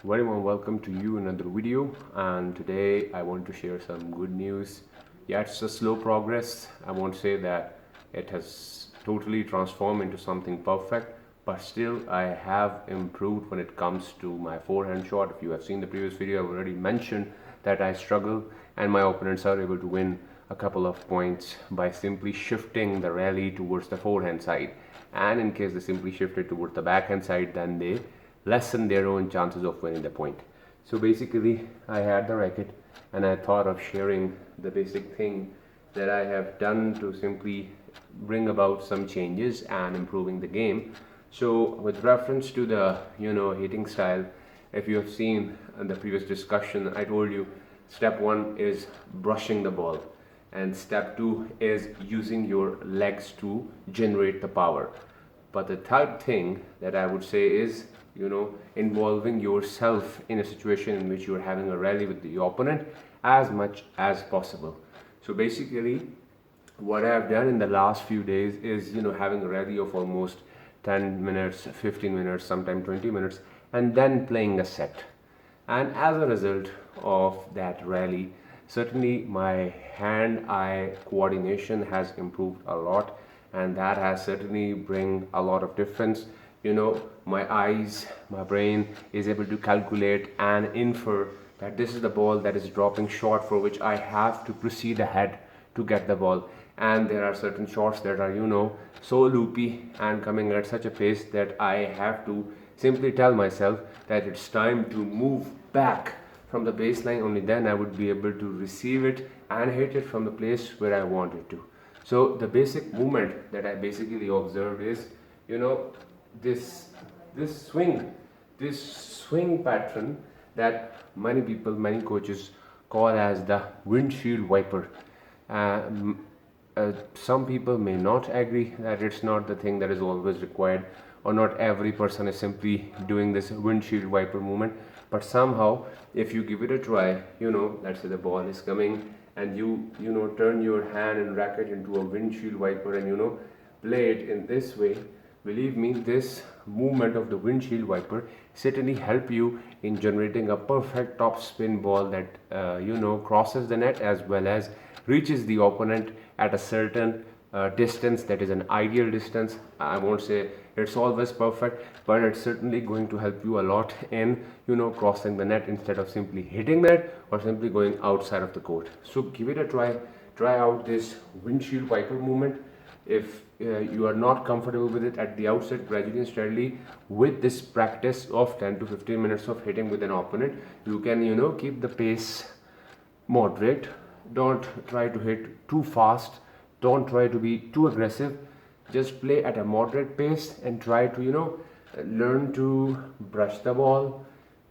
Very warm welcome to you in another video, and today I want to share some good news. Yeah, it's a slow progress. I won't say that it has totally transformed into something perfect, but still I have improved when it comes to my forehand shot. If you have seen the previous video, I've already mentioned that I struggle and my opponents are able to win a couple of points by simply shifting the rally towards the forehand side. And in case they simply shift it towards the backhand side, then they lessen their own chances of winning the point. So basically, I had the racket and I thought of sharing the basic thing that I have done to simply bring about some changes and improving the game. So with reference to the hitting style, if you have seen in the previous discussion, I told you step 1 is brushing the ball and step 2 is using your legs to generate the power. But the third thing that I would say is, involving yourself in a situation in which you're having a rally with the opponent as much as possible. So basically, what I've done in the last few days is, having a rally of almost 10 minutes, 15 minutes, sometimes 20 minutes, and then playing a set. And as a result of that rally, certainly my hand-eye coordination has improved a lot, and that has certainly bring a lot of difference. My eyes, my brain is able to calculate and infer that this is the ball that is dropping short, for which I have to proceed ahead to get the ball. And there are certain shots that are so loopy and coming at such a pace that I have to simply tell myself that it's time to move back from the baseline. Only then I would be able to receive it and hit it from the place where I want it to. So the basic movement that I basically observed is, this this swing this swing pattern that many people, many coaches call as the windshield viper. Some people may not agree that it's not the thing that is always required, or not every person is simply doing this windshield viper movement. But somehow, if you give it a try, let's say the ball is coming and you turn your hand and racket into a windshield viper and play it in this way. Believe me, this movement of the windshield viper certainly help you in generating a perfect top spin ball that crosses the net as well as reaches the opponent at a certain distance that is an ideal distance. I won't say it's always perfect, but it's certainly going to help you a lot in crossing the net instead of simply hitting the net or simply going outside of the court. So give it a try out this windshield viper movement. If you are not comfortable with it at the outset, gradually and steadily with this practice of 10 to 15 minutes of hitting with an opponent, you can keep the pace moderate. Don't try to hit too fast, don't try to be too aggressive. Just play at a moderate pace and try to learn to brush the ball,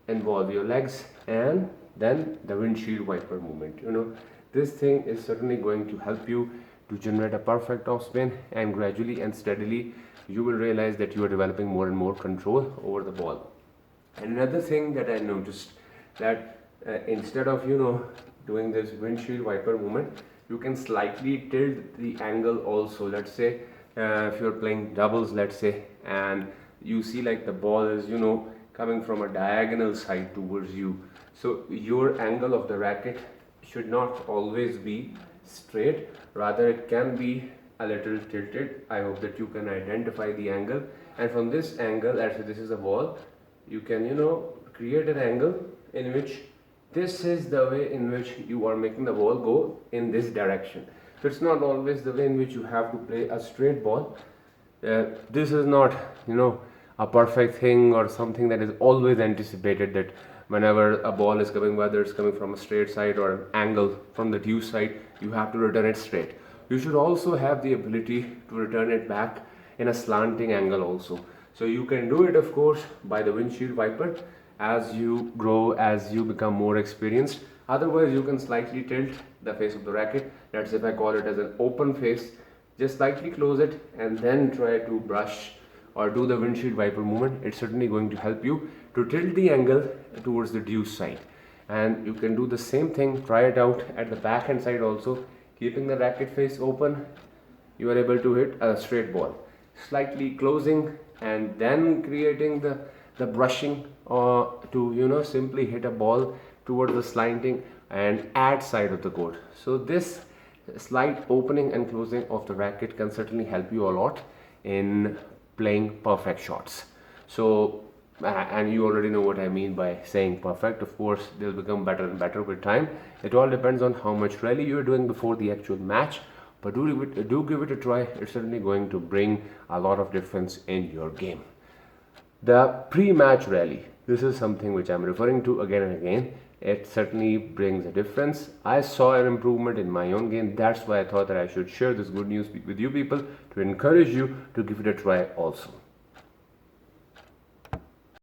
involve your legs, and then the windshield viper movement. This thing is certainly going to help you to generate a perfect topspin, and gradually and steadily you will realize that you are developing more and more control over the ball. And another thing that I noticed, that instead of doing this windshield viper movement, you can slightly tilt the angle also. Let's say if you're playing doubles, let's say, and you see like the ball is coming from a diagonal side towards you, so your angle of the racket should not always be straight, rather it can be a little tilted. I hope that you can identify the angle, and from this angle, let's say this is a ball, you can create an angle in which this is the way in which you are making the ball go in this direction. So it's not always the way in which you have to play a straight ball. This is not a perfect thing or something that is always anticipated, that whenever a ball is coming, whether it's coming from a straight side or an angle from the due side, you have to return it straight. You should also have the ability to return it back in a slanting angle also. So you can do it, of course, by the windshield viper as you grow, as you become more experienced. Otherwise, you can slightly tilt the face of the racket. That's if I call it as an open face. Just slightly close it and then try to brush or do the windshield viper movement. It's certainly going to help you to tilt the angle towards the deuce side. And you can do the same thing, try it out at the backhand side also. Keeping the racket face open, you are able to hit a straight ball. Slightly closing and then creating the the brushing to simply hit a ball towards the slanting and ad side of the court. So this slight opening and closing of the racket can certainly help you a lot in playing perfect shots. So and you already know what I mean by saying perfect. Of course, they'll become better and better with time. It all depends on how much rally you're doing before the actual match. But do give it a try. It's certainly going to bring a lot of difference in your game. The pre-match rally. This is something which I'm referring to again and again. It certainly brings a difference. I saw an improvement in my own game. That's why I thought that I should share this good news with you people to encourage you to give it a try also.